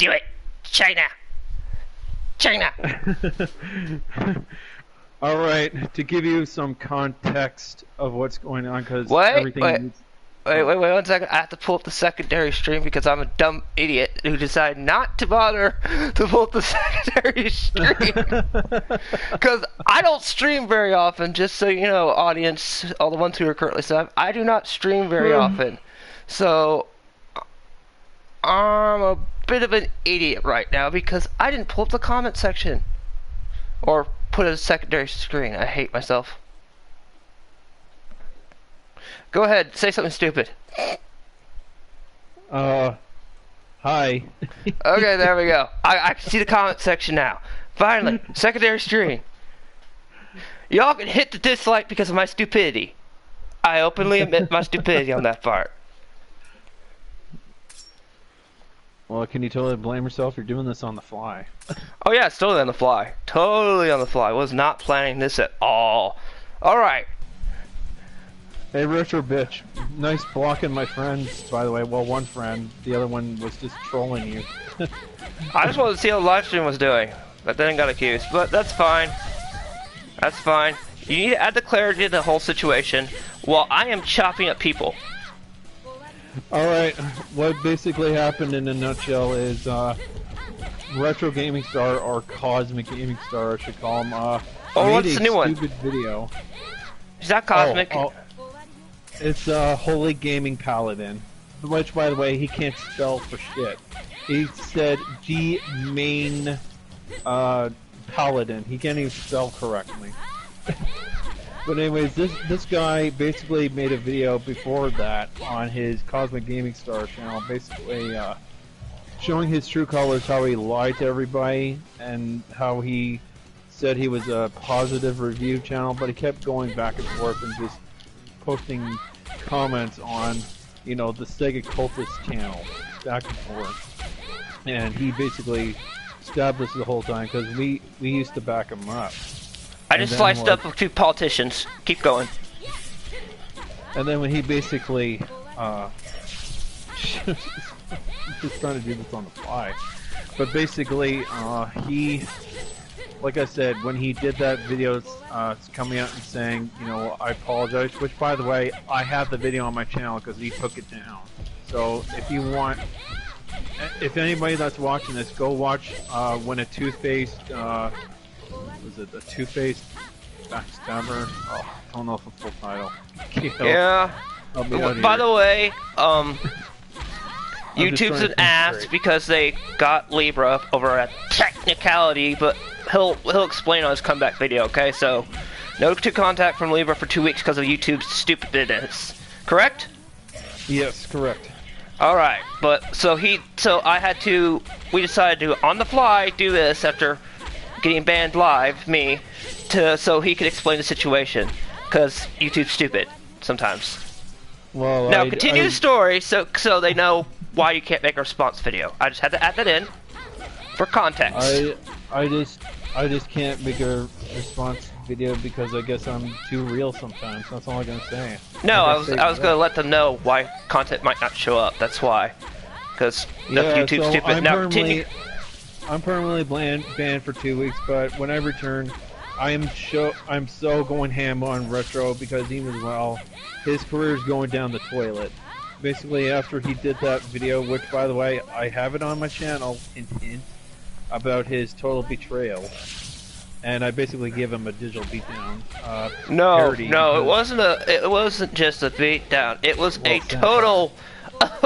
Do it! China! China! Alright, to give you some context of what's going on, because Wait, 1 second. I have to pull up the secondary stream because I'm a dumb idiot who decided not to bother to pull up the secondary stream. Because I don't stream very often, just so you know, audience, all the ones who are currently subbed, I do not stream very often. So, I'm a bit of an idiot right now because I didn't pull up the comment section. Or put a secondary screen. I hate myself. Go ahead, say something stupid. Hi. Okay, there we go. I can see the comment section now. Finally, secondary stream. Y'all can hit the dislike because of my stupidity. I openly admit my stupidity on that part. Well, can you totally blame yourself? You're doing this on the fly. Oh yeah, it's totally on the fly. Totally on the fly. Was not planning this at all. Alright. Hey, Retro Bitch. Nice blocking my friends, by the way. Well, one friend. The other one was just trolling you. I just wanted to see how the live stream was doing. But then got accused. But that's fine. That's fine. You need to add the clarity to the whole situation while I am chopping up people. Alright, what basically happened in a nutshell is, Retro Gaming Star, or Cosmic Gaming Star, I should call him, what's the new one? Stupid video. Is that Cosmic? It's, Holy Gaming Paladin. Which, by the way, he can't spell for shit. He said G-main, Paladin. He can't even spell correctly. But anyways, this guy basically made a video before that on his Cosmic Gaming Star channel, basically showing his true colors, how he lied to everybody, and how he said he was a positive review channel, but he kept going back and forth and just posting comments on, you know, the Sega Cultist channel, back and forth. And he basically stabbed us the whole time, because we used to back him up. I just sliced up two politicians. Keep going. And then when he basically, just trying to do this on the fly, but basically, he, like I said, when he did that video, coming out and saying, you know, I apologize, which, by the way, I have the video on my channel because he took it down. So if you want, if anybody that's watching this, go watch when a two-faced, was it the two-faced backstabber? Oh, I don't know if the full title. Yeah. By the way, YouTube's an ass because they got Libra over at technicality, but he'll explain on his comeback video. Okay, so no to contact from Libra for 2 weeks because of YouTube's stupidness. Correct? Yes, correct. All right, but so we decided to on the fly do this after getting banned live, so he could explain the situation, because YouTube's stupid sometimes. Well, now continue the story, so they know why you can't make a response video. I just had to add that in for context. I just can't make a response video because I guess I'm too real sometimes. That's all I'm gonna say. No, I was gonna let them know why content might not show up. That's why, because YouTube's stupid. Now continue. I'm permanently banned for 2 weeks, but when I return, I'm so going ham on Retro because even well, his career is going down the toilet. Basically, after he did that video, which by the way, I have it on my channel, about his total betrayal, and I basically give him a digital beatdown. No, it wasn't just a beatdown. It was a total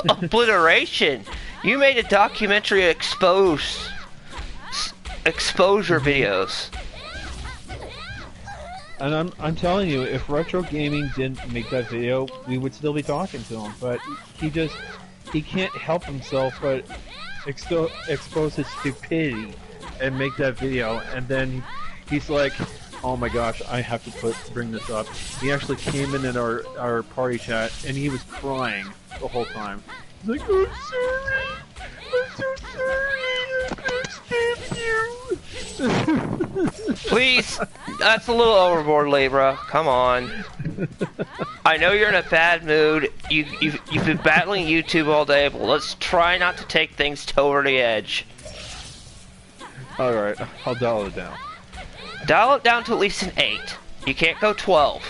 obliteration. You made a documentary exposure videos. And I'm telling you, if Retro Gaming didn't make that video, we would still be talking to him. But he can't help himself but expose his stupidity and make that video. And then he's like, oh my gosh, I have to bring this up. He actually came in our party chat and he was crying the whole time. He's like, I'm sorry, I'm so sorry. Please, that's a little overboard, Libra. Come on. I know you're in a bad mood. You You've been battling YouTube all day, but let's try not to take things over the edge. Alright, I'll dial it down. Dial it down to at least an 8. You can't go 12.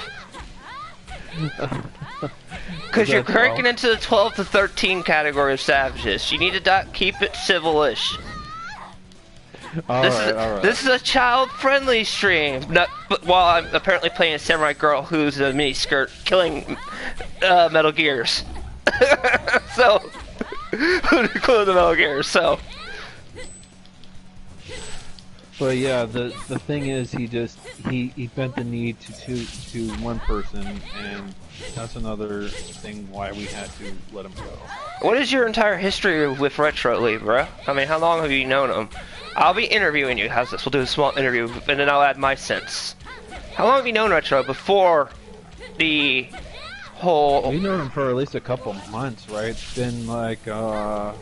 Because you're cranking into the 12 to 13 category of savages. You need to keep it civil-ish. This is a child-friendly stream. But while I'm apparently playing a samurai girl who's a mini-skirt killing Metal Gears. So, including the Metal Gears, so. But yeah, the thing is, he bent the knee to one person, and that's another thing why we had to let him go. What is your entire history with Retro Lee, bro? I mean, how long have you known him? I'll be interviewing you. How's this? We'll do a small interview, and then I'll add my sense. How long have you known Retro before the whole... We've known him for at least a couple months, right? It's been like, about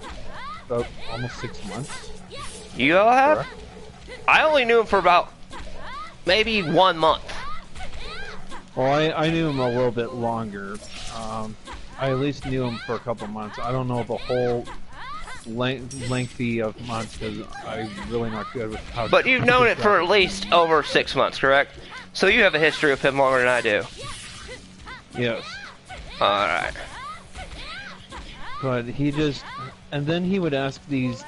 almost 6 months. You all have? Correct? I only knew him for about maybe 1 month. Well, I knew him a little bit longer. I at least knew him for a couple months. I don't know the whole lengthy of months because I'm really not good with how. But you've known it for at least over 6 months, correct? So you have a history of him longer than I do. Yes. Alright. But he just, and then he would ask these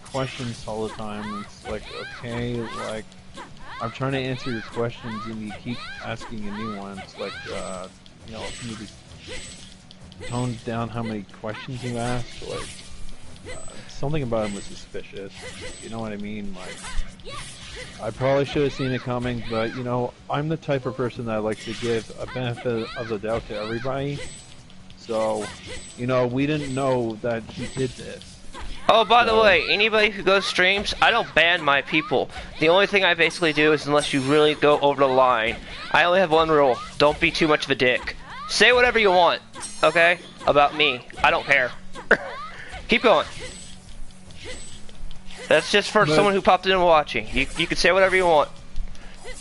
questions all the time. It's like, okay, like, I'm trying to answer your questions and you keep asking a new one. It's like, you know, can you just tone down how many questions you ask? Like, something about him was suspicious. You know what I mean? Like, I probably should have seen it coming, but, you know, I'm the type of person that likes to give a benefit of the doubt to everybody. So, you know, we didn't know that he did this. Oh, by the way, anybody who goes streams, I don't ban my people. The only thing I basically do is, unless you really go over the line, I only have one rule: don't be too much of a dick. Say whatever you want, okay? About me. I don't care. Keep going. That's just for someone who popped in and watching. You can say whatever you want.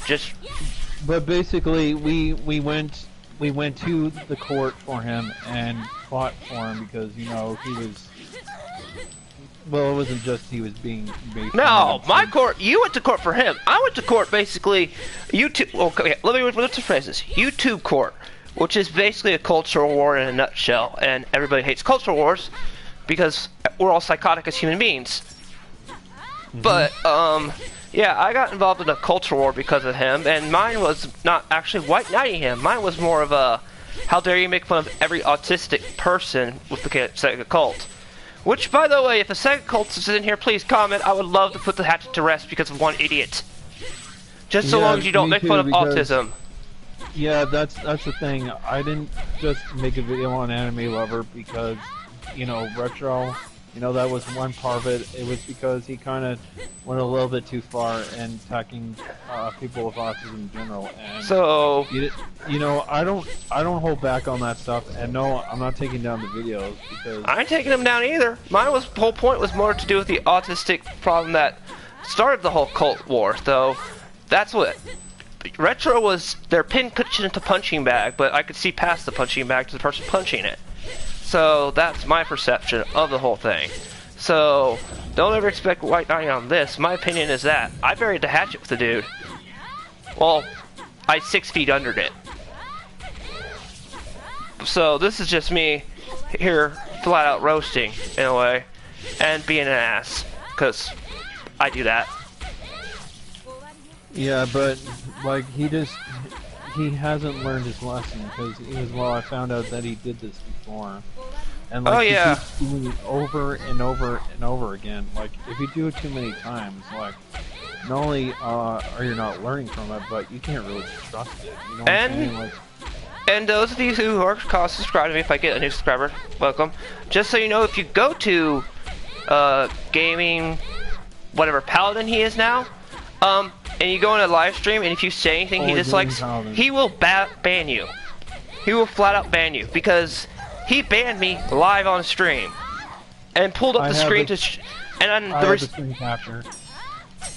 Just. But basically, we went to the court for him and fought for him because, you know, he was. Well, it wasn't just he was being based. No, my court. You went to court for him. I went to court basically. YouTube. Okay, let's phrase this. YouTube court, which is basically a cultural war in a nutshell, and everybody hates cultural wars because we're all psychotic as human beings. But yeah, I got involved in a cultural war because of him, and mine was not actually white knighting him. Mine was more of a, how dare you make fun of every autistic person with the Sega cult. Which, by the way, if a Sega cult is in here, please comment. I would love to put the hatchet to rest because of one idiot. Just so long as you don't make fun of autism. Yeah, that's the thing. I didn't just make a video on Anime Lover because, you know, Retro, you know, that was one part of it. It was because he kind of went a little bit too far in attacking people with autism in general. And so, you know, I don't hold back on that stuff. And no, I'm not taking down the videos because I ain't taking them down either. Mine was, the whole point was more to do with the autistic problem that started the whole cult war. Though, that's what Retro was. Their pin pitched into punching bag, but I could see past the punching bag to the person punching it. So that's my perception of the whole thing. So don't ever expect white knighting on this. My opinion is that I buried the hatchet with the dude. Well, I 6 feet undered it. So this is just me here flat out roasting in a way and being an ass because I do that. Yeah, but like he hasn't learned his lesson because I found out that he did this before. And like, he keeps doing it over and over and over again. Like, if you do it too many times, like, not only are you not learning from it, but you can't really trust it. You know what I'm saying? Like, and those of you who are subscribed to me, if I get a new subscriber, welcome. Just so you know, if you go to gaming, whatever Paladin he is now, and you go in a live stream, and if you say anything he dislikes, he will ban you. He will flat out ban you because he banned me live on stream and pulled up the screen to and the screen capture.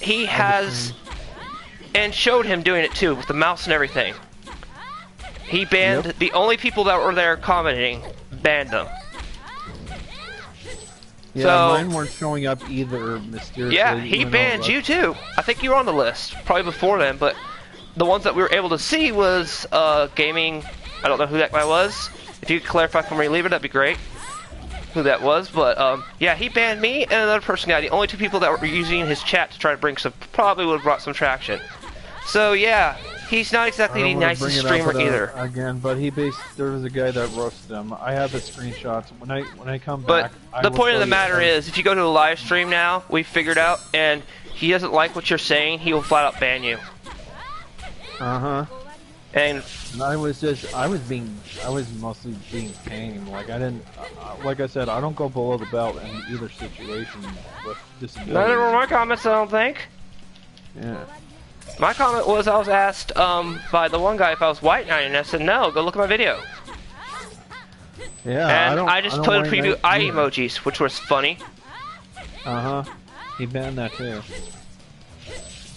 He has and showed him doing it too with the mouse and everything. He banned the only people that were there commenting, banned them. Yeah, So mine weren't showing up either mysteriously. yeah, he banned you too. I think you were on the list probably before then, but the ones that we were able to see was gaming. I don't know who that guy was. If you could clarify for me, leave it. That'd be great. Who that was, but yeah, he banned me and another person got the only two people that were using his chat to try to bring some, probably would have brought some traction. So yeah, he's not exactly the nicest streamer either. Again, but there was a guy that roasted him. I have the screenshots. When I come But back, the point of the matter is, if you go to a live stream now, we figured out, and he doesn't like what you're saying, he will flat out ban you. And I was mostly being tame. Like I didn't, like I said, I don't go below the belt in either situation with disability. neither were my comments, I don't think. Yeah. My comment was, I was asked by the one guy if I was white knight, and I said no. Go look at my video. Yeah. And I just put a preview eye emojis, which was funny. He banned that too.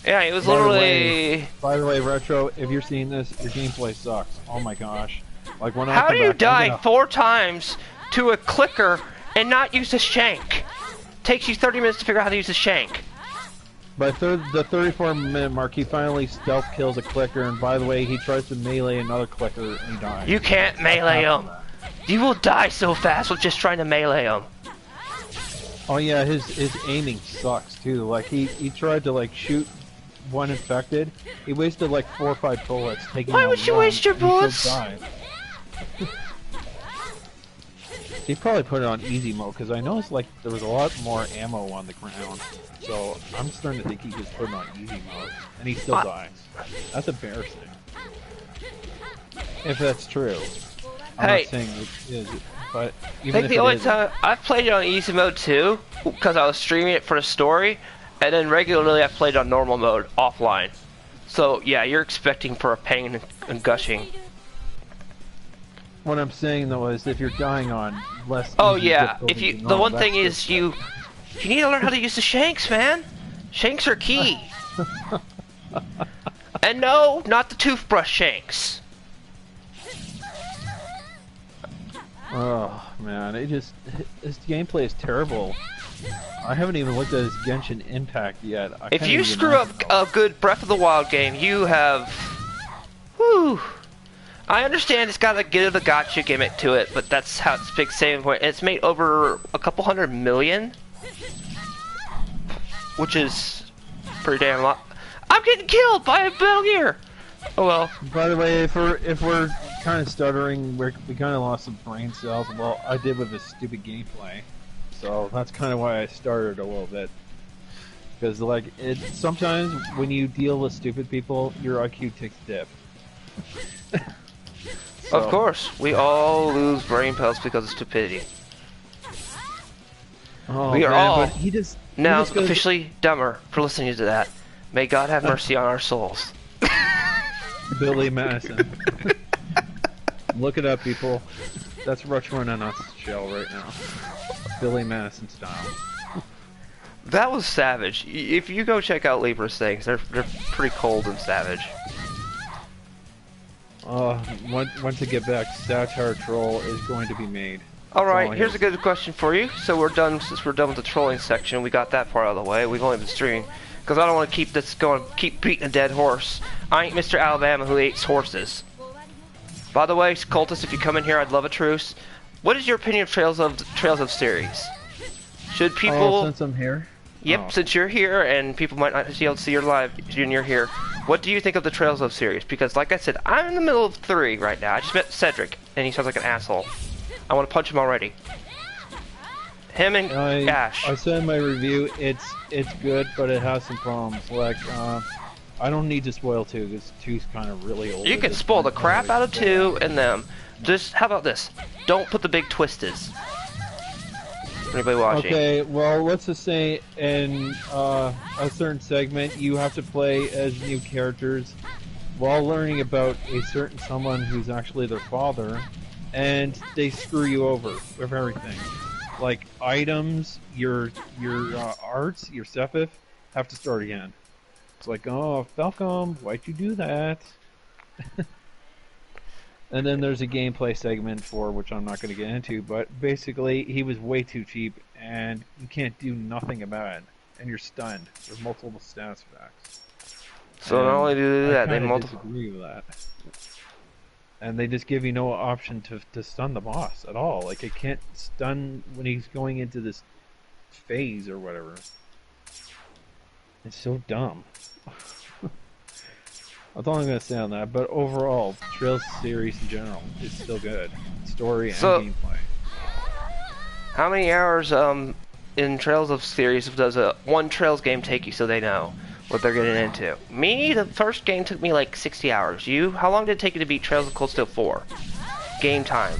Yeah, it was literally. By the way, Retro, if you're seeing this, your gameplay sucks. Oh my gosh! Like when How do you die 4 times to a clicker and not use a shank? Takes you 30 minutes to figure out how to use a shank. By the 34-minute mark, he finally stealth kills a clicker, and by the way, he tries to melee another clicker and he dies. You can't melee him. You will die so fast with just trying to melee him. Oh yeah, his aiming sucks too. Like he tried to like shoot one infected. He wasted like 4 or 5 bullets taking. Why would you waste your bullets? He probably put it on easy mode because I noticed like there was a lot more ammo on the ground. So I'm starting to think he just put it on easy mode, and he still dies. That's embarrassing. If that's true. I'm not saying it is, but even I think the only time I've played it on easy mode too, because I was streaming it for the story, and then regularly I played on normal mode offline. So yeah, you're expecting for a pain and gushing. What I'm saying though is, if you're dying on less. Oh yeah, if you the one thing is you need to learn how to use the shanks, man. Shanks are key. And no, not the toothbrush shanks. Oh man, this gameplay is terrible. I haven't even looked at his Genshin Impact yet. If you screw up a good Breath of the Wild game, you have. Whew. I understand it's got a get of the gotcha gimmick to it, but that's how it's big saving point. It's made over a couple 100 million, which is pretty damn lot. I'm getting killed by a Metal Gear. Oh well. By the way, if we're kind of stuttering, we kind of lost some brain cells. Well, I did with this stupid gameplay, so that's kind of why I started a little bit. Because like sometimes when you deal with stupid people, your IQ takes a dip. So. Of course, we all lose brain cells because of stupidity. Oh, we are all now officially dumber for listening to that. May God have mercy on our souls. Billy Madison. Look it up, people. That's Retro in a nutshell right now. Billy Madison style. That was savage. If you go check out Libra's things, they're pretty cold and savage. Once I get back, Satire Troll is going to be made. Alright, here's a good question for you. So we're done, since we're done with the trolling section, we got that part out of the way. We've only been streaming. Because I don't want to keep this going, keep beating a dead horse. I ain't Mr. Alabama who hates horses. By the way, cultists, if you come in here, I'd love a truce. What is your opinion of Trails of series? Should people... Oh, since I'm here? Yep, since you're here, and people might not be able to see your live when you're here. What do you think of the Trails of series? Because, like I said, I'm in the middle of 3 right now. I just met Cedric, and he sounds like an asshole. I want to punch him already. Him and Ash. I said in my review, it's good, but it has some problems. Like, I don't need to spoil 2, because 2's kind of really old. You can spoil the crap out of 2 and them. Just, how about this? Don't put the big twisties. Anybody watching? Okay, well, let's just say in a certain segment, you have to play as new characters while learning about a certain someone who's actually their father, and they screw you over with everything. Like items, your arts, your Sephiroth have to start again. It's like, oh, Falcom, why'd you do that? And then there's a gameplay segment for which I'm not going to get into, but basically he was way too cheap, and you can't do nothing about it, and you're stunned. There's multiple status effects. So not only do they do that, they I multiple. disagree with that. And they just give you no option to stun the boss at all. Like, it can't stun when he's going into this phase or whatever. It's so dumb. That's all I'm going to say on that. But overall, Trails series in general is still good. Story and gameplay. How many hours in Trails of series does one Trails game take you so they know what they're getting into? Me, the first game took me like 60 hours. You, how long did it take you to beat Trails of Cold Steel 4? Game time.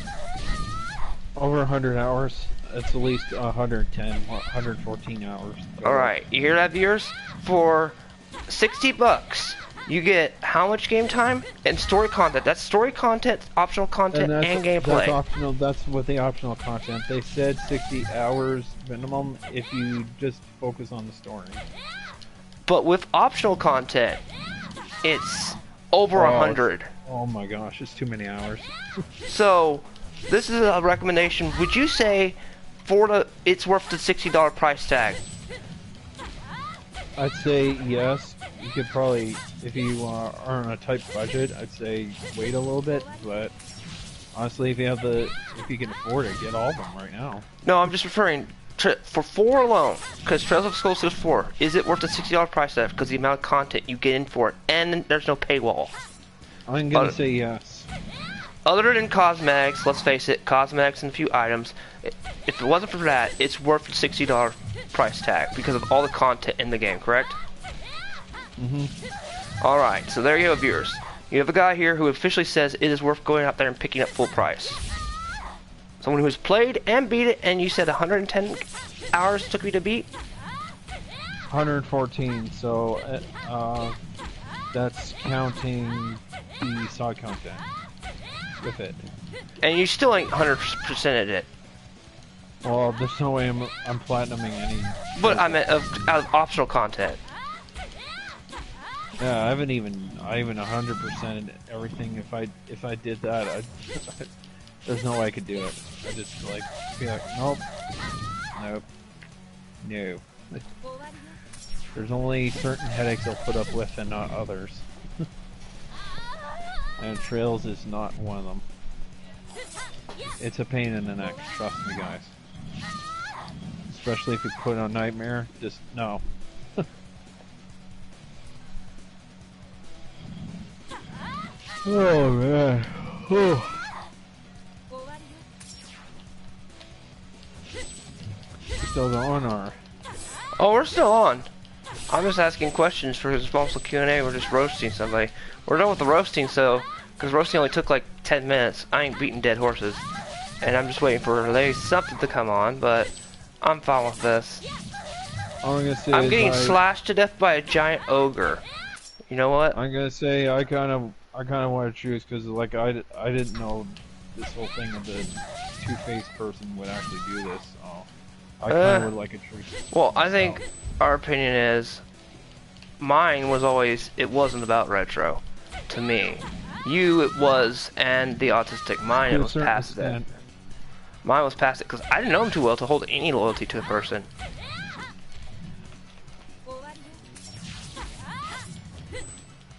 Over 100 hours. It's at least 110, 114 hours. Alright, you hear that, viewers? For $60, you get how much game time? And story content. That's story content, optional content, and gameplay. That's optional. That's with the optional content. They said 60 hours minimum if you just focus on the story. But with optional content, it's over 100. Oh my gosh, it's too many hours. So, this is a recommendation. Would you say it's worth the $60 price tag? I'd say yes. You could probably, if you are on a tight budget, I'd say wait a little bit. But honestly, if you can afford it, get all of them right now. No, I'm just referring for 4 alone, because Trails of Cold Steel 4, is it worth the $60 price tag because the amount of content you get in for it, and there's no paywall? I'm gonna say yes. Other than cosmetics, let's face it, cosmetics and a few items, if it wasn't for that, it's worth the $60 price tag because of all the content in the game, correct? Alright, so there you go, viewers. You have a guy here who officially says it is worth going out there and picking up full price. Someone who has played and beat it, and you said 110 hours took you to beat? 114, so that's counting the side content with it. And you still ain't 100%ed it. Well, there's no way I'm platinuming any. But I meant out of optional content. Yeah, I haven't even 100%ed everything. If I did that, there's no way I could do it. I just be like, nope, no. There's only certain headaches I'll put up with and not others. And Trails is not one of them. It's a pain in the neck, trust me guys. Especially if you put on Nightmare, just no. Oh man. Oh. Still going or? Oh, we're still on. I'm just asking questions for responsible Q&A. We're just roasting somebody. We're done with the roasting, so because roasting only took like 10 minutes. I ain't beating dead horses, and I'm just waiting for something to come on. But I'm fine with this. I'm getting slashed to death by a giant ogre. You know what? I'm gonna say I kind of want to choose because like I didn't know this whole thing of the two-faced person would actually do this. So I kind of would like a choice. Well, I think our opinion is mine was always it wasn't about retro to me. You it was, and the autistic mine it was past it. Mine was past it because I didn't know him too well to hold any loyalty to a person.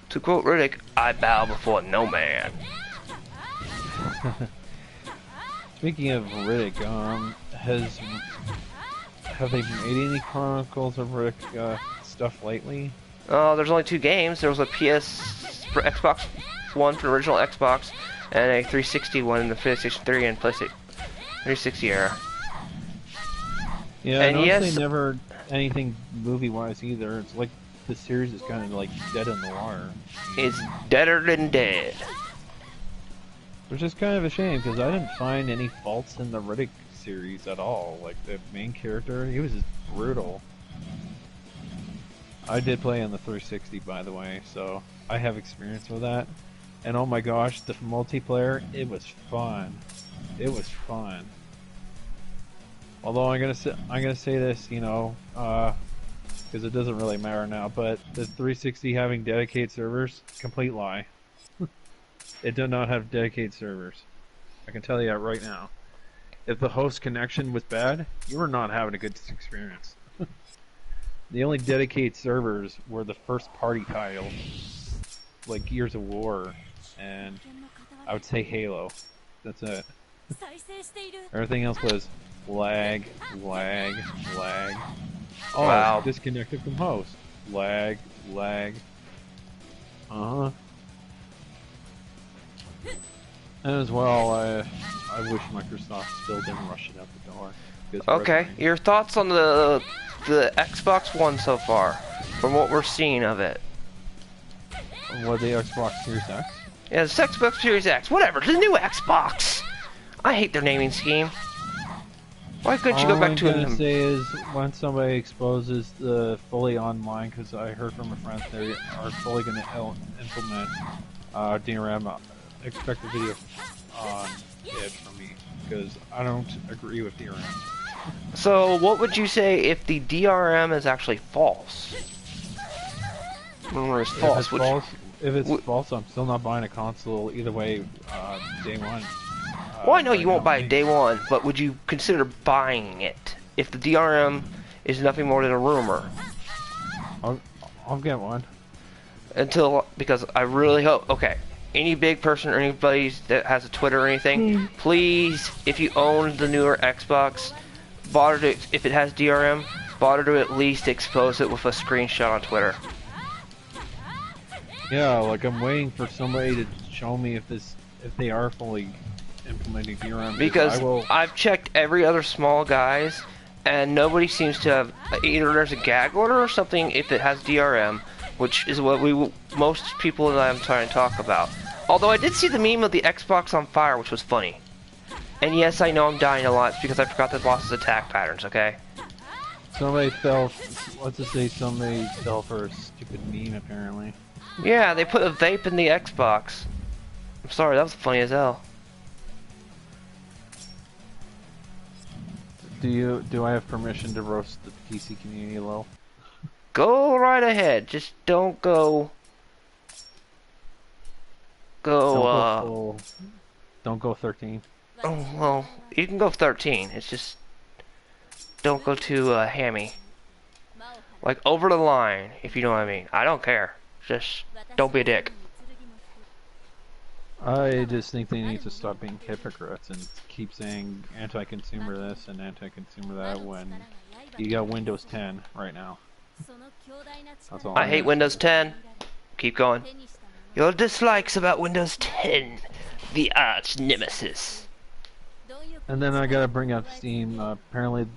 To quote Riddick, I bow before no man. Speaking of Riddick, have they made any Chronicles of Riddick stuff lately? There's only 2 games. There was a PS for Xbox One for the original Xbox, and a 360 one in the PlayStation 3 and PlayStation 360 era. Yeah, and yes, they never anything movie-wise either. It's like the series is kind of like dead in the water. It's deader than dead. Which is kind of a shame because I didn't find any faults in the Riddick series at all. Like the main character, he was just brutal. I did play on the 360 by the way, so I have experience with that. And oh my gosh, the multiplayer, it was fun. It was fun. Although I'm gonna say this, you know, because it doesn't really matter now, but the 360 having dedicated servers, complete lie. It did not have dedicated servers. I can tell you that right now. If the host connection was bad, you were not having a good experience. The only dedicated servers were the first party titles, like Gears of War, and I would say Halo. That's it. Everything else was lag, lag, lag. Oh, Wow. disconnected from host. Lag, lag. Uh-huh. And as well, I wish Microsoft still didn't rush it out the door. Okay, your thoughts on the Xbox One so far, from what we're seeing of it? What, the Xbox Series X? Yeah, the Xbox Series X, whatever, the new Xbox. I hate their naming scheme. Why couldn't you go back to All I'm gonna say is when somebody exposes the fully online, because I heard from a friend they are fully going to implement DRM. Expect a video on it from me, because I don't agree with DRM. So, what would you say if the DRM is actually false? Remember, it's false. If it's false, I'm still not buying a console either way. Day one. Well, I know you won't buy it day one, but would you consider buying it if the DRM is nothing more than a rumor? I'll get one. Because I really hope. Okay, any big person or anybody that has a Twitter or anything, please, if you own the newer Xbox, bother to, if it has DRM, bother to at least expose it with a screenshot on Twitter. Yeah, like I'm waiting for somebody to show me if they are fully implementing DRM. Because I've checked every other small guys, and nobody seems to have, either there's a gag order or something if it has DRM, which is what most people that I'm trying to talk about. Although I did see the meme of the Xbox on fire, which was funny. And yes, I know I'm dying a lot because I forgot the boss's attack patterns, okay? Somebody fell, let's just say somebody fell for a stupid meme apparently. Yeah, they put a vape in the Xbox. I'm sorry, that was funny as hell. Do I have permission to roast the PC community low? Go right ahead. Just don't go. Don't go 13. Oh well, you can go 13. It's just don't go too hammy. Like over the line, if you know what I mean. I don't care. Just don't be a dick. I just think they need to stop being hypocrites and keep saying anti-consumer this and anti-consumer that when you got Windows 10 right now. That's all. I hate Windows 10. Keep going. Your dislikes about Windows 10, the arch nemesis. And then I gotta bring up Steam. Apparently,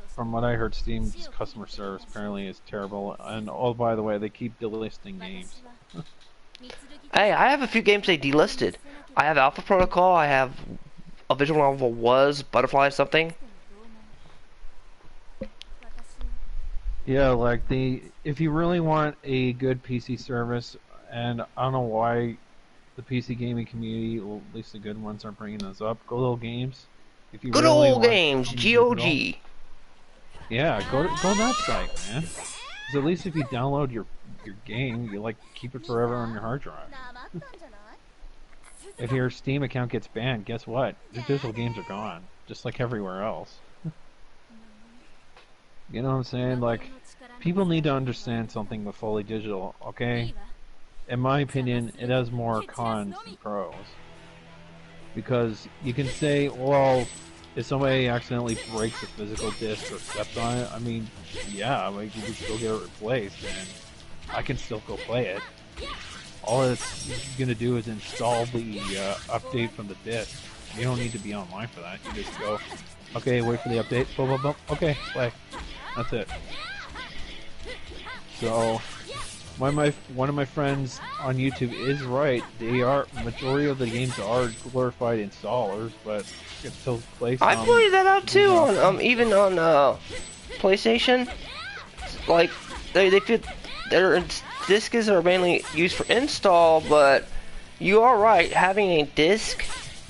from what I heard, Steam's customer service apparently is terrible. And oh, by the way, they keep delisting games. Hey, I have a few games they delisted. I have Alpha Protocol. I have a visual novel was Butterfly something. Yeah, like if you really want a good PC service, and I don't know why the PC gaming community, or at least the good ones, aren't bringing those up. Good old games. If you Good really old want games, GOG. Yeah, go to that site, man. 'Cause at least if you download your game, you like keep it forever on your hard drive. If your Steam account gets banned, guess what? Your digital games are gone, just like everywhere else. You know what I'm saying? Like, people need to understand something with fully digital, okay? In my opinion, it has more cons than pros. Because you can say, well, if somebody accidentally breaks a physical disc or steps on it, I mean, yeah, like you can still get it replaced, and I can still go play it. All it's gonna do is install the update from the disc. You don't need to be online for that. You just go, okay, wait for the update, boom, boom, boom, okay, play. That's it. So, one of my friends on YouTube is right. Majority of the games are glorified installers, but you can still play some. I pointed that out too on even on PlayStation. Like they fit their discs are mainly used for install, but you are right. Having a disc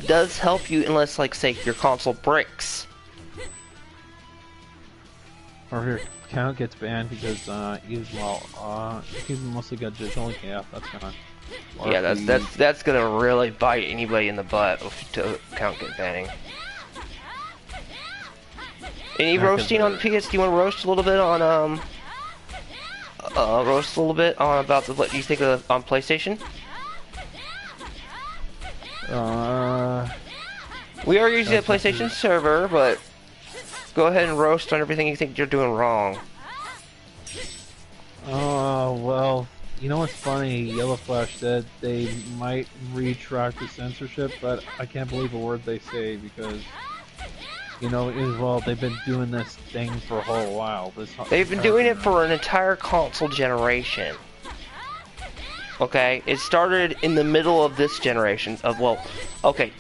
does help you unless, like, say, your console breaks. Or your account gets banned because he's mostly got digital. Yeah, that's gone. Yeah, that's gonna really bite anybody in the butt to account get banning. Any roasting on PS? Do you want to roast a little bit on about what you think of on PlayStation? We are using a PlayStation server, but go ahead and roast on everything you think you're doing wrong. Oh, well, you know what's funny? Yellow Flash said they might retract the censorship, but I can't believe a word they say because, you know, as well, they've been doing this thing for a whole while. They've been doing it for an entire console generation. Okay, it started in the middle of this generation of, well, okay,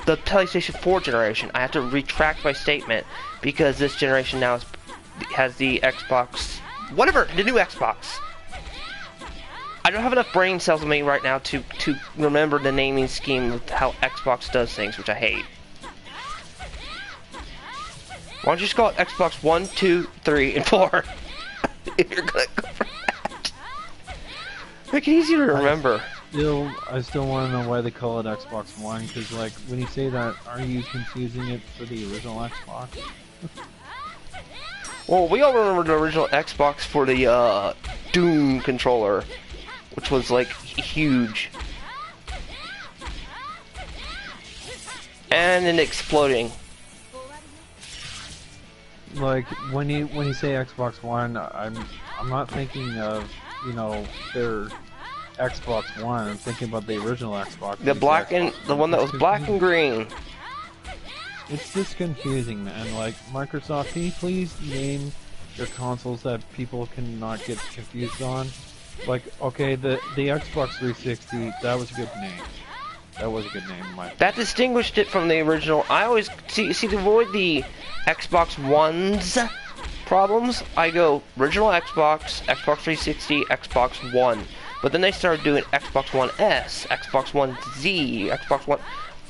the PlayStation 4 generation. I have to retract my statement because this generation now has the Xbox, whatever, the new Xbox. I don't have enough brain cells in me right now to remember the naming scheme of how Xbox does things, which I hate. Why don't you just call it Xbox 1, 2, 3, and 4? If you're gonna go for that. Make it easier to remember. I still want to know why they call it Xbox One, because, like, when you say that, are you confusing it for the original Xbox? Well, we all remember the original Xbox for the, Doom controller, which was, like, huge. And then exploding. Like, when you say Xbox One, I'm not thinking of, you know, their Xbox One. I'm thinking about the original Xbox. The one that was black and green. It's just confusing, man. Like, Microsoft, can you please name your consoles that people cannot get confused on? Like, okay, the Xbox 360, that was a good name. That was a good name, Mike. That distinguished it from the original. I always see to avoid the Xbox One's problems. I go original Xbox, Xbox 360, Xbox One. But then they started doing Xbox One S, Xbox One Z, Xbox One.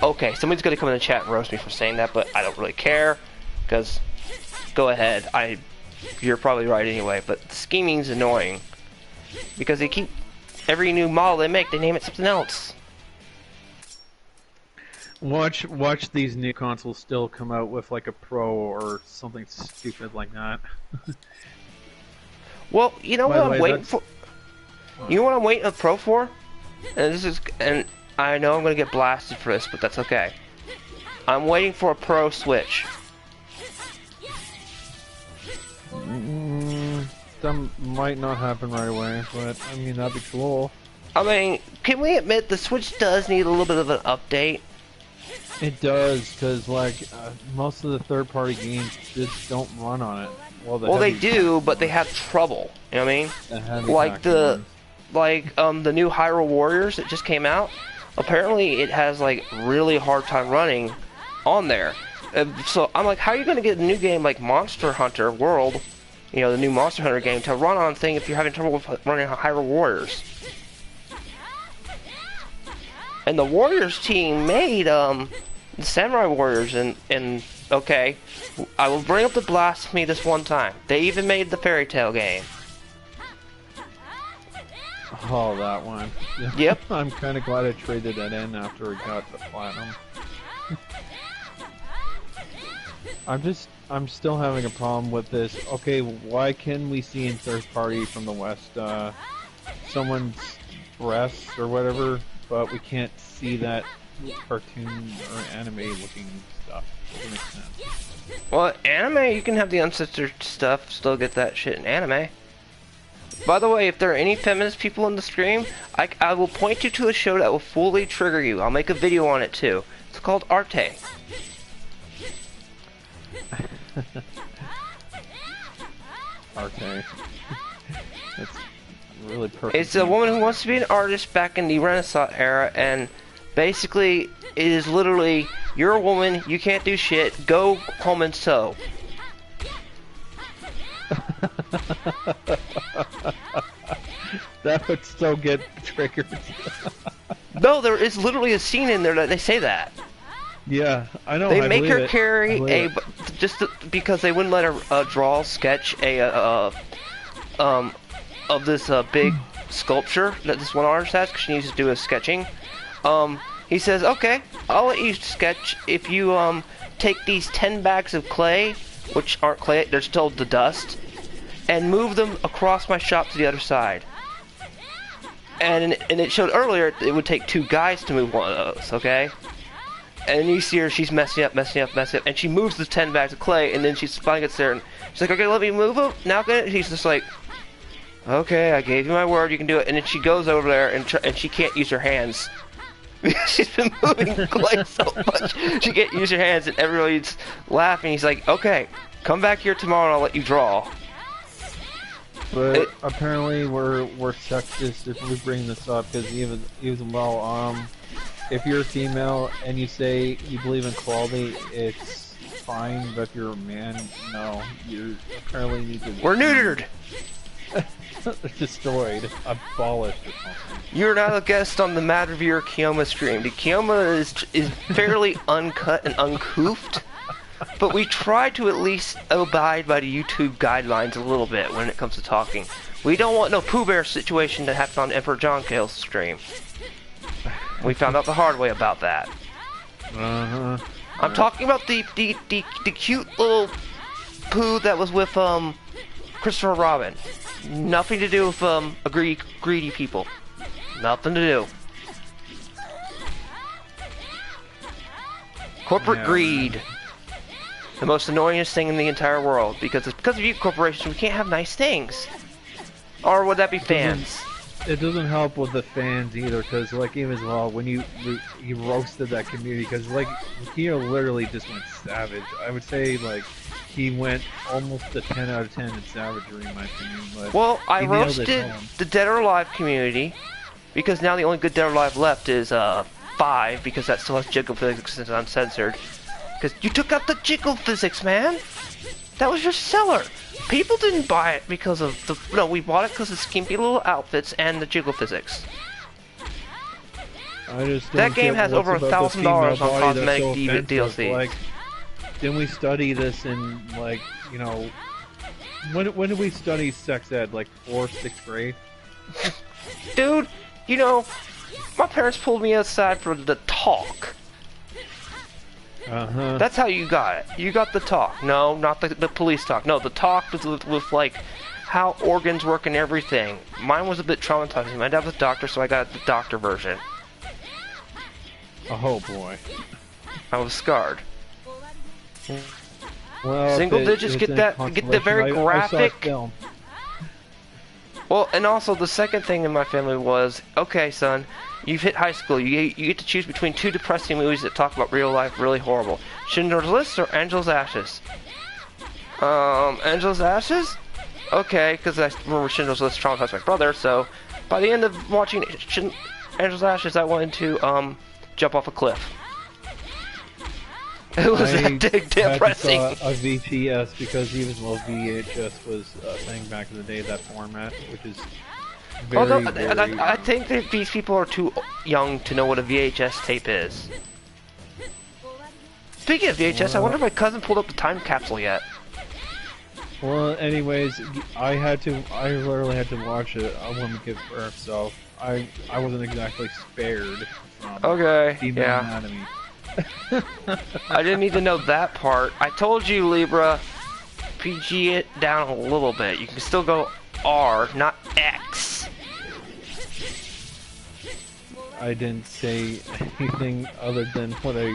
Okay, somebody's gonna come in the chat and roast me for saying that, but I don't really care, because go ahead. You're probably right anyway. But the scheming's annoying because they keep every new model they make, they name it something else. Watch these new consoles still come out with like a Pro or something stupid like that. Well, you know what I'm waiting for? You know what I'm waiting a Pro for? And I know I'm gonna get blasted for this, but that's okay. I'm waiting for a Pro Switch. That might not happen right away, but I mean that'd be cool. I mean, can we admit the Switch does need a little bit of an update? It does, because like most of the third-party games just don't run on it. Well, they do, but they have trouble. You know what I mean? Like the new Hyrule Warriors that just came out. Apparently, it has like really hard time running on there. So I'm like, how are you going to get a new game like Monster Hunter World, you know, the new Monster Hunter game, to run on thing if you're having trouble with running Hyrule Warriors? And the Warriors team made the Samurai Warriors, and okay, I will bring up the blasphemy this one time. They even made the Fairy Tail game. Oh, that one. Yep. I'm kind of glad I traded that in after we got the platinum. I'm still having a problem with this. Okay, why can we see in third party from the West someone's breasts or whatever, but we can't see that cartoon or anime looking stuff? Doesn't make sense. Well, anime, you can have the uncensored stuff, still get that shit in anime. By the way, if there are any feminist people in the stream, I will point you to a show that will fully trigger you. I'll make a video on it too. It's called Arte. Arte. That's really perfect. It's a woman who wants to be an artist back in the Renaissance era, and basically it is literally, you're a woman, you can't do shit, go home and sew. That would still get triggered. No, there is literally a scene in there that they say that. Yeah, I know. They make her carry because they wouldn't let her draw, sketch a of this big sculpture that this one artist has, because she needs to do his sketching. He says, okay, I'll let you sketch if you take these 10 bags of clay, which aren't clay, they're still the dust, and move them across my shop to the other side. And it showed earlier it would take 2 guys to move one of those, okay? And you see her, she's messing up, and she moves the 10 bags of clay, and then she finally gets there, and she's like, okay, let me move them, now get it? He's just like, okay, I gave you my word, you can do it. And then she goes over there, and she can't use her hands. She's been moving clay so much, she can't use her hands, and everybody's laughing. He's like, okay, come back here tomorrow and I'll let you draw. But apparently we're sexist if we bring this up, because even well, if you're a female and you say you believe in equality, it's fine. But if you're a man, no, you apparently need to. We're neutered. Destroyed, abolished, or something. You're not a guest on the Mad Reviewer Kioma stream. The Kioma is fairly uncut and uncoofed. But we try to at least abide by the YouTube guidelines a little bit when it comes to talking. We don't want no Pooh Bear situation that happened on Emperor John Kale's stream. We found out the hard way about that. I'm talking about the cute little Pooh that was with Christopher Robin. Nothing to do with greedy people. Nothing to do. Corporate greed. The most annoyingest thing in the entire world, because it's because of you corporations we can't have nice things. Or would that be fans? It doesn't help with the fans either, because like even as well when you roasted that community, because like he literally just went savage. I would say like he went almost a 10 out of 10 in savagery in my opinion. But well, I roasted the Dead or Alive community because now the only good Dead or Alive left is 5, because that still has jiggle physics and uncensored. Because you took out the jiggle physics, man. That was your seller. People didn't buy it because of the... No, we bought it because of the skimpy little outfits and the jiggle physics. I just that game has over $1,000 on cosmetic DLC. Like, didn't we study this in, like, you know... When did we study sex ed? Like 4th, 6th grade? Dude, you know, my parents pulled me aside for the talk. That's how you got it. You got the talk. No, not the police talk. No, the talk was with like how organs work and everything. Mine was a bit traumatizing. My dad was a doctor, so I got the doctor version. Oh boy. I was scarred. Well, single digits get the very graphic. Well, and also the second thing in my family was, okay, son, you've hit high school. You get to choose between 2 depressing movies that talk about real life, really horrible. Schindler's List or Angel's Ashes? Angel's Ashes? Okay, because I remember Schindler's List traumatized my brother, so by the end of watching Angel's Ashes, I wanted to, jump off a cliff. It was that depressing. I saw a VHS because even though VHS was a thing back in the day, that format, which is very, I think that these people are too young to know what a VHS tape is. Speaking of VHS, I wonder if my cousin pulled up the time capsule yet. Well, anyways, I literally had to watch it. I wanted to give birth, so I wasn't exactly spared from female anatomy. I didn't need to know that part. I told you, Libra, PG it down a little bit. You can still go R, not X. I didn't say anything other than what I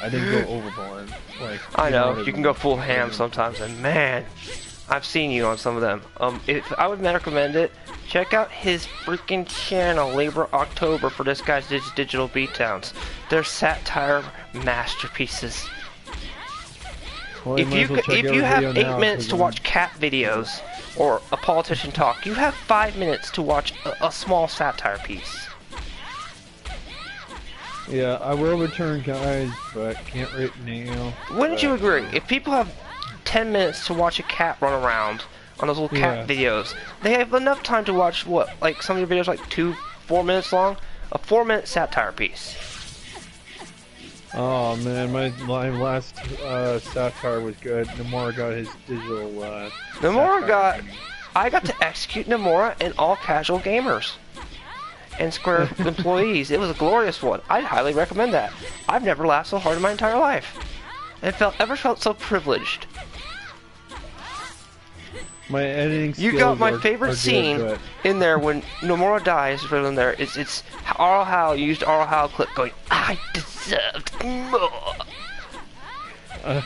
didn't go overboard. Like, I know, you can go full ham sometimes, and man, I've seen you on some of them. If I would recommend it, check out his freaking channel, Libra October, for this guy's digital beatdowns. They're satire masterpieces. Well, if you have 8 minutes to watch cat videos or a politician talk, you have 5 minutes to watch a small satire piece. Yeah, I will return, guys, but can't right now. Wouldn't you agree? If people have 10 minutes to watch a cat run around on those little cat videos, they have enough time to watch, what, like some of your videos like 4 minutes long? A 4-minute satire piece. Oh man, my last satire was good. Nomura got his digital I got to execute Nomura and all casual gamers and Square employees. It was a glorious one. I'd highly recommend that. I've never laughed so hard in my entire life. And ever felt so privileged. My editing skills You got my are favorite good, scene but... in there when Nomura dies. Right in there, it's Oral Hal used Oral Hal clip going, "I deserved more."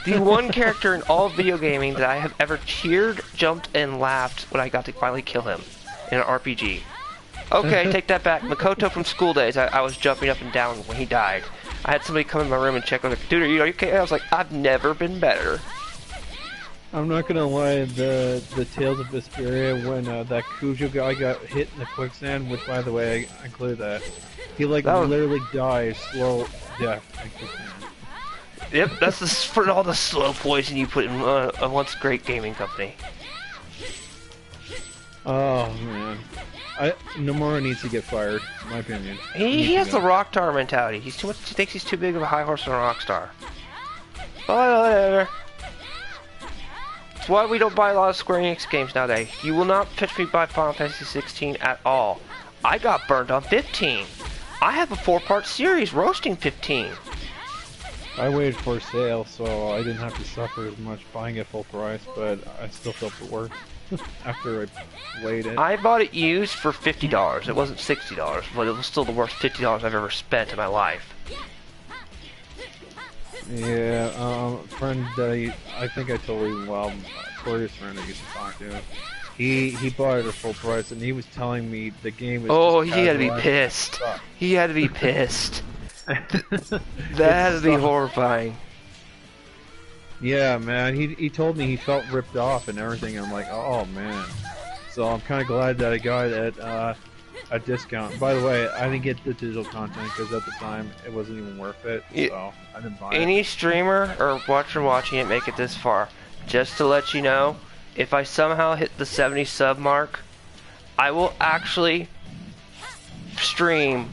The one character in all video gaming that I have ever cheered, jumped, and laughed when I got to finally kill him in an RPG. Okay, take that back. Makoto from School Days, I was jumping up and down when he died. I had somebody come in my room and check. I was like, "Dude, are you okay?" I was like, "I've never been better." I'm not gonna lie, the Tales of Vesperia when that Cujo guy got hit in the quicksand, which by the way I included that. He like literally dies slow death in quicksand. Yep, that's for all the slow poison you put in a once great gaming company. Oh man, Nomura needs to get fired, in my opinion. He has the Rockstar mentality. He's too much. He thinks he's too big of a high horse on a Rockstar. Oh, whatever. That's why we don't buy a lot of Square Enix games nowadays. You will not pitch me buy Final Fantasy 16 at all. I got burned on 15. I have a 4-part series roasting 15. I waited for a sale, so I didn't have to suffer as much buying it full price, but I still felt the worth after I weighed it. I bought it used for $50. It wasn't $60, but it was still the worst $50 I've ever spent in my life. Yeah, friend that I think I told you, well, Corey's friend I used to talk to, he bought it at full price, and he was telling me the game was oh, he had to be pissed. He had to be pissed. That had to be horrifying. Yeah, man, he told me he felt ripped off and everything, and I'm like, oh man. So I'm kind of glad that I got it at a discount. By the way, I didn't get the digital content because at the time it wasn't even worth it, so I didn't buy it. Any streamer or watcher watching it make it this far, just to let you know, if I somehow hit the 70 sub mark, I will actually stream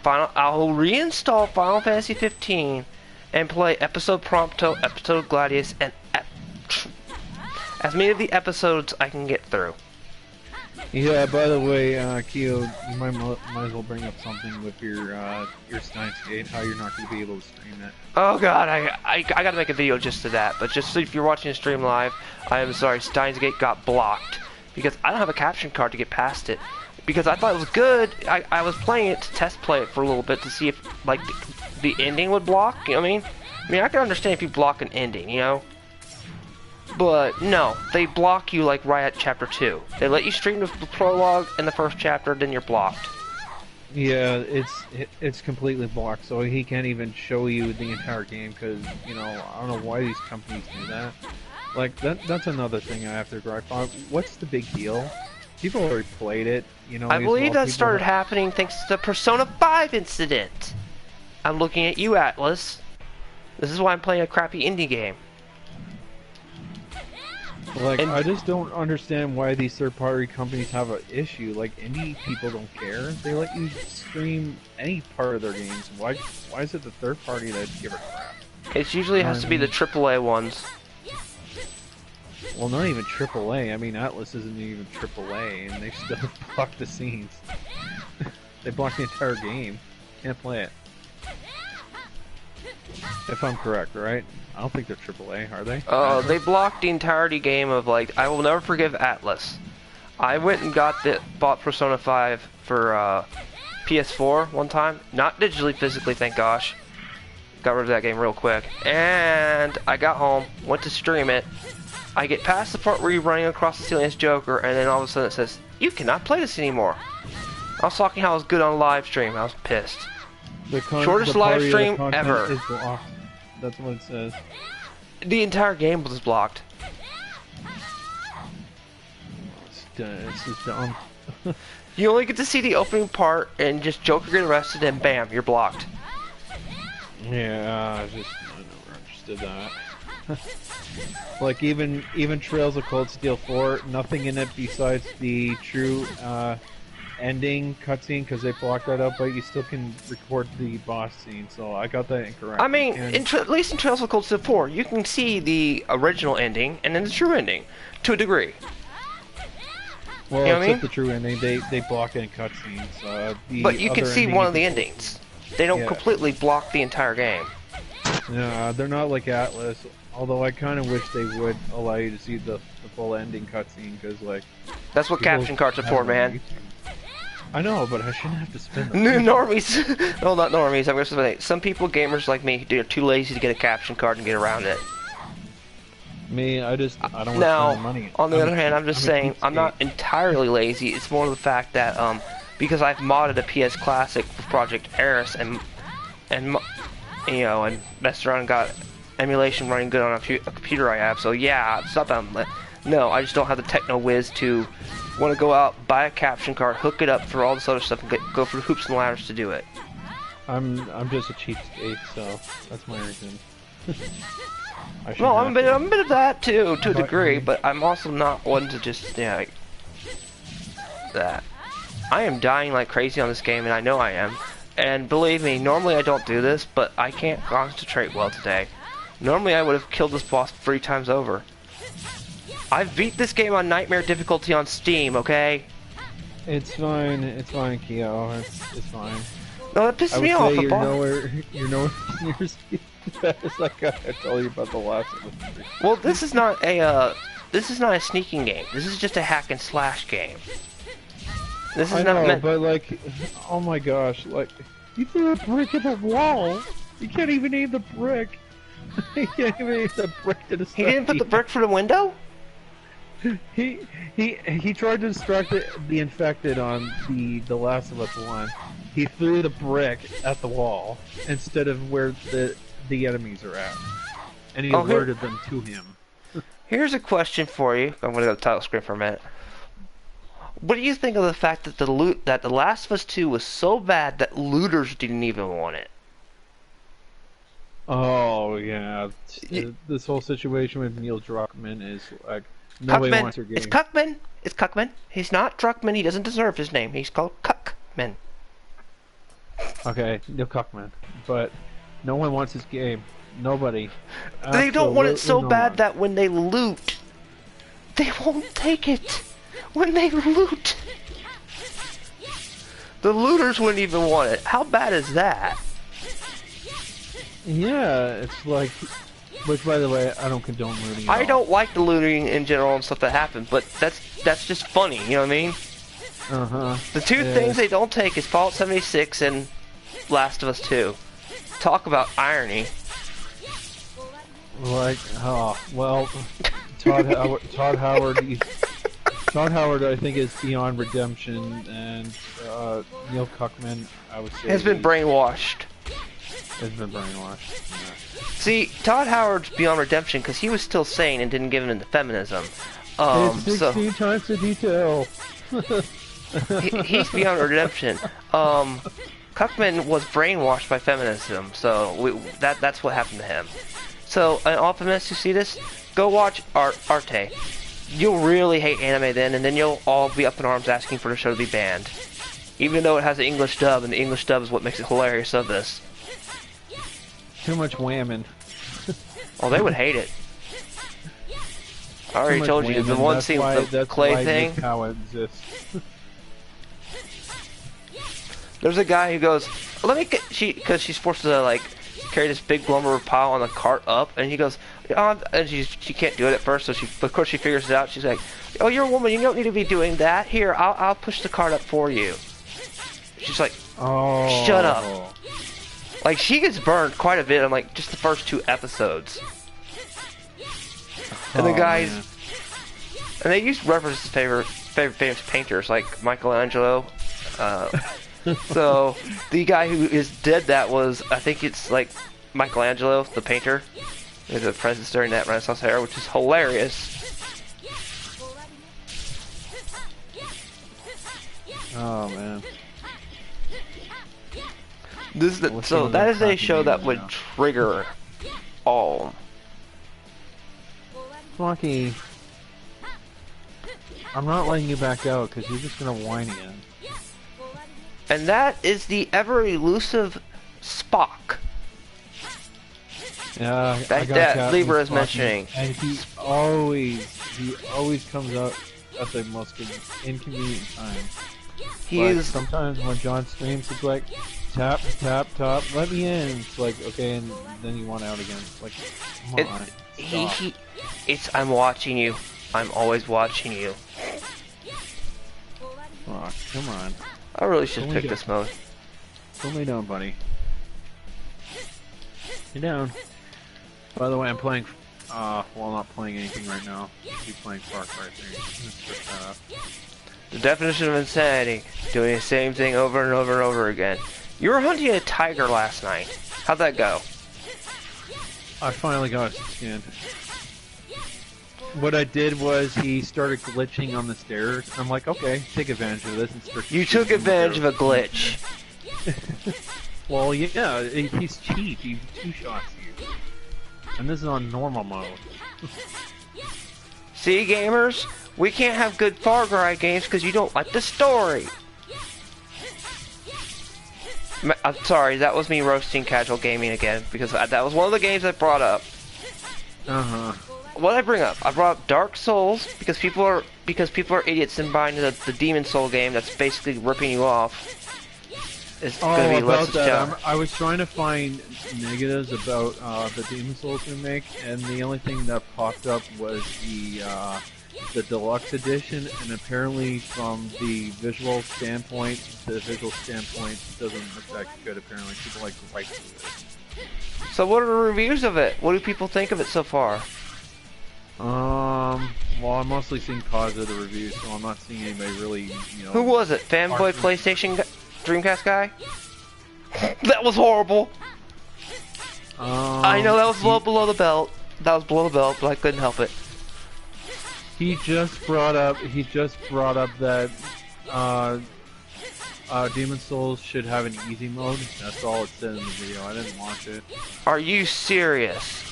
I'll reinstall Final Fantasy 15 and play Episode Prompto, Episode Gladius, and as many of the episodes I can get through. Yeah, by the way, Kyo, you might as well bring up something with your Steins Gate, how you're not going to be able to stream it. Oh god, I gotta make a video just to that, but just so if you're watching the stream live, I am sorry, Steins Gate got blocked, because I don't have a caption card to get past it. Because I thought it was good, I was playing it to test play it for a little bit to see if, like, the ending would block, you know what I mean? I mean, I can understand if you block an ending, you know? But, no, they block you, like, right at chapter 2. They let you stream the prologue and the first chapter, then you're blocked. Yeah, it's completely blocked, so he can't even show you the entire game, because, you know, I don't know why these companies do that. Like, that's another thing I have to gripe on. What's the big deal? People already played it, you know. I believe that started happening thanks to the Persona 5 incident. I'm looking at you, Atlas. This is why I'm playing a crappy indie game. Like, I just don't understand why these third-party companies have an issue. Like, indie people don't care. They let you stream any part of their games. Why is it the third party that give a crap? It usually has to be the AAA ones. Well, not even AAA. I mean, Atlas isn't even AAA, and they still block the scenes. They block the entire game. Can't play it. If I'm correct, right? I don't think they're AAA, are they? They blocked the entirety game of, like, I will never forgive Atlas. I went and bought Persona 5 for PS4 one time. Not digitally, physically, thank gosh. Got rid of that game real quick. And I got home, went to stream it. I get past the part where you're running across the ceiling as Joker, and then all of a sudden it says, you cannot play this anymore. I was talking how I was good on live stream. I was pissed. Shortest live stream ever. Is blocked. That's what it says. The entire game was blocked. It's just dumb. You only get to see the opening part, and just Joker get arrested, and bam, you're blocked. Yeah, I never understood that. Like even Trails of Cold Steel 4, nothing in it besides the true ending cutscene, because they blocked that out, but you still can record the boss scene, so I got that incorrect. I mean, at least in Trails of Cold Steel 4, you can see the original ending and then the true ending, to a degree. Well, You know what I except mean? the true ending, they block in cutscenes. The But you can other see ending one you of the can- endings. They don't Yeah. completely block the entire game. Yeah, they're not like Atlas. Although I kind of wish they would allow you to see the full ending cutscene, because like That's what people caption cards are have for, it on man. YouTube. I know, but I shouldn't have to spend the Normies. No, not normies. I'm gonna say some people, gamers like me, are too lazy to get a caption card and get around it. Me, I don't want to spend the Now, money. on the other hand, I'm just saying I'm cheapskate. not entirely lazy. It's more the fact that because I've modded a PS Classic for Project Eris and you know, and messed around and got emulation running good on a computer I have. So yeah, it's not that no, I just don't have the techno whiz to want to go out, buy a caption card, hook it up for all this other stuff, and go through hoops and ladders to do it. I'm just a cheapskate, so that's my reason. Well, I'm a bit of that too, to a But- degree, but I'm also not one to just like that. I am dying like crazy on this game, and I know I am. And believe me, normally I don't do this, but I can't concentrate well today. Normally I would have killed this boss 3 times over. I've beat this game on Nightmare difficulty on Steam, okay? It's fine, Keo. It's fine. No, that pisses I me would off. say The you're boss. nowhere near as fast as that guy I told you about the last one. Well, this is not a sneaking game. This is just a hack and slash game. This is I not know, meant. but like, oh my gosh, like, you threw a brick at the wall. You can't even aim the brick. You can't even aim the brick to the He didn't put the brick for the window? He tried to distract the infected on the Last of Us 1. He threw the brick at the wall instead of where the enemies are at, and he alerted them to him. Here's a question for you. I'm gonna go to the title screen for a minute. What do you think of the fact that the Last of Us 2 was so bad that looters didn't even want it? Oh yeah, this whole situation with Neil Druckmann is like nobody wants your game. It's Cuckman. It's Cuckman. He's not Druckmann. He doesn't deserve his name. He's called Cuckman. Okay, Neil Cuckman, but no one wants his game. Nobody. They don't want it so Absolutely no bad one. that when they loot, they won't take it. When they loot, the looters wouldn't even want it. How bad is that? Yeah, it's like, which by the way, I don't condone looting. I don't like the looting in general and stuff that happened, but that's just funny. You know what I mean? The two things they don't take is Fallout 76 and Last of Us 2. Talk about irony. Like, oh well, Todd Howard, I think is beyond redemption, and Neil Cuckman, I would say, Has been brainwashed. Has been brainwashed. Yeah. See, Todd Howard's beyond redemption because he was still sane and didn't give in to feminism. It's 16 times the detail. He's beyond redemption. Cuckman was brainwashed by feminism, so that's what happened to him. So, an all feminists who see this, go watch Arte. You'll really hate anime then, and then you'll all be up in arms asking for the show to be banned. Even though it has an English dub, and the English dub is what makes it hilarious of this. Too much whamming. Oh, they would hate it. I already told you, the one scene with the clay thing. That's how it exists. There's a guy who goes, let me get, because she's forced to, like, carry this big lumber pile on the cart up, and he goes, oh, and she can't do it at first, so of course she figures it out. She's like, oh, you're a woman, you don't need to be doing that. Here, I'll push the cart up for you. She's like, oh, shut up. Like, she gets burned quite a bit on, like, just the first 2 episodes. And the guys, man. and they used references to famous painters, like Michelangelo. So, the guy who is dead that was, I think it's, like, Michelangelo, the painter. He's a presence during that Renaissance era, which is hilarious. Oh, man. So that is a show that would trigger all. Flocky, I'm not letting you back out because you're just gonna whine again. And that is the ever elusive Spock. Yeah, that Libra is mentioning. And he always comes out at the most inconvenient time. He's Sometimes when John streams, it's like tap, tap, tap, let me in. It's like okay, and then you want out again. It's like, come on, stop. it's I'm watching you. I'm always watching you. Oh, come on. I really should pick this mode. Don't lay down, buddy. Lay down. By the way, I'm playing. Well, I'm not playing anything right now. I'll be playing Far Cry 3. The definition of insanity: doing the same thing over and over and over again. You were hunting a tiger last night. How'd that go? I finally got it skinned. What I did was he started glitching on the stairs. I'm like, okay, take advantage of this and start. You took advantage of a glitch. Well, yeah, he's cheap. He two-shots you. And this is on normal mode. See, gamers? We can't have good Far Cry games because you don't like the story. I'm sorry, that was me roasting casual gaming again, because that was one of the games I brought up. Uh-huh. What did I bring up? I brought up Dark Souls, because people are idiots and buying the Demon Soul game that's basically ripping you off. It's gonna be less that, I was trying to find negatives about the Demon Souls remake, and the only thing that popped up was the deluxe edition, and apparently from the visual standpoint doesn't look that good. Apparently, people like to wipe through it. So, what are the reviews of it? What do people think of it so far? Well, I'm mostly seeing positive reviews, so I'm not seeing anybody really, Who was it? Fanboy PlayStation Dreamcast guy? That was horrible. I know that was below the belt. That was below the belt, but I couldn't help it. He just brought up that Demon Souls should have an easy mode. That's all it said in the video. I didn't watch it. Are you serious?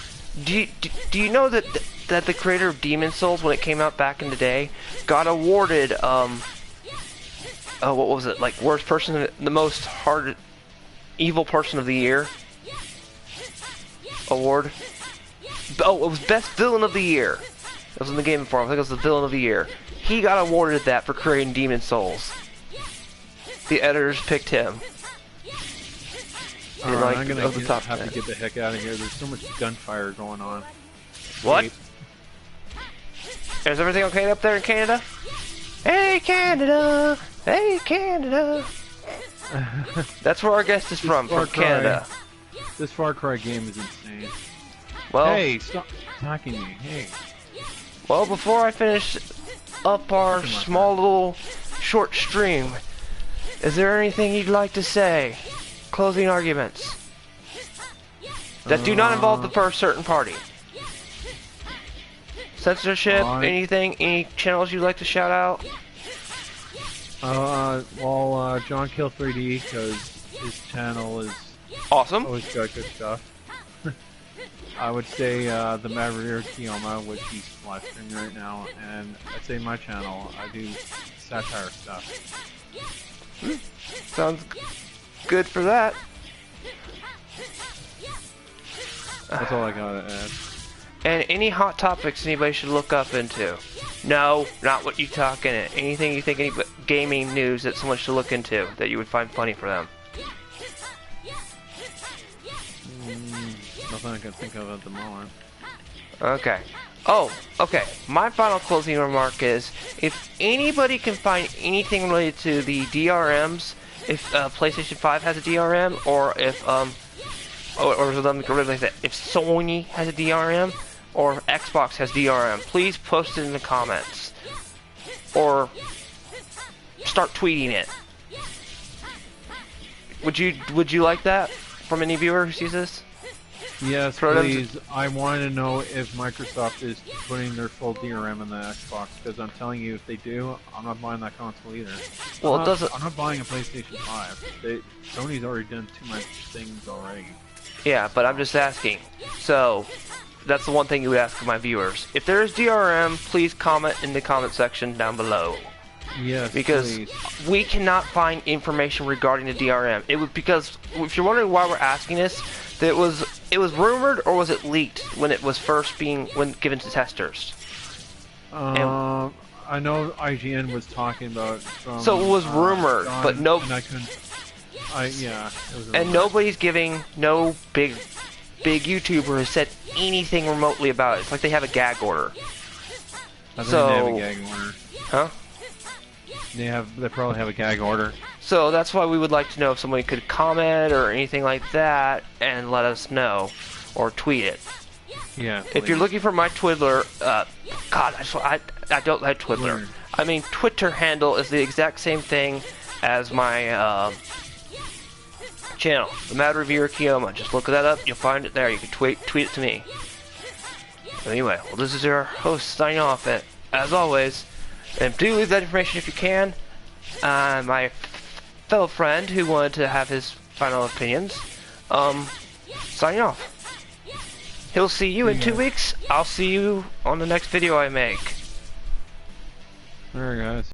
Do you know that the creator of Demon Souls, when it came out back in the day, got awarded what was it, like worst person, the most evil person of the year award? Oh, it was best villain of the year. It was in the Game Informer. I think it was the villain of the year. He got awarded that for creating Demon Souls. The editors picked him. Alright, I'm gonna have to get the heck out of here. There's so much gunfire going on. What? Is everything okay up there in Canada? Hey Canada! Hey Canada! That's where our guest is from Canada. This Far Cry game is insane. Well, hey, stop attacking me. Hey. Well, before I finish up our small little short stream, is there anything you'd like to say? Closing arguments that do not involve the certain party. Censorship, anything, any channels you'd like to shout out? Well, John Kill 3D, because his channel is awesome. Always got good stuff. I would say the Maverick Kioma, which he's live streaming right now, and I'd say my channel, I do satire stuff. Sounds good for that. That's all I gotta add. And any hot topics anybody should look up into? No, not what you talking it. Anything you think, any gaming news that someone should look into that you would find funny for them? Nothing I can think of at the moment. Okay. Oh, okay. My final closing remark is, if anybody can find anything related to the DRMs, if PlayStation 5 has a DRM, or if or let me like that, if Sony has a DRM, or Xbox has DRM, please post it in the comments, or start tweeting it. Would you like that from any viewer who sees this? Yes, please. I want to know if Microsoft is putting their full DRM in the Xbox, because I'm telling you, if they do, I'm not buying that console either. Well, it doesn't. I'm not buying a PlayStation 5. Sony's already done too much things already. Yeah, but I'm just asking. So, that's the one thing you would ask of my viewers. If there is DRM, please comment in the comment section down below. Yes, because please. We cannot find information regarding the DRM. It was because, if you're wondering why we're asking this, that it was rumored, or was it leaked when it was first given to testers? I I know IGN was talking about some. So it was rumored, John, but no. And I couldn't. Yeah. It was And nobody's giving, no big YouTuber has said anything remotely about it. It's like they have a gag order. I think So, they have a gag order. huh? They probably have a gag order. So that's why we would like to know if somebody could comment or anything like that and let us know, or tweet it. Yeah. If you're looking for my Twiddler, God, I don't like Twiddler. Weird. I mean, Twitter handle is the exact same thing as my channel, The Mad Reviewer Kioma. Just look that up, you'll find it there. You can tweet it to me. Anyway, well, this is your host signing off. As always, and do leave that information if you can. My fellow friend who wanted to have his final opinions, signing off. He'll see you in 2 weeks. I'll see you on the next video I make. There, guys.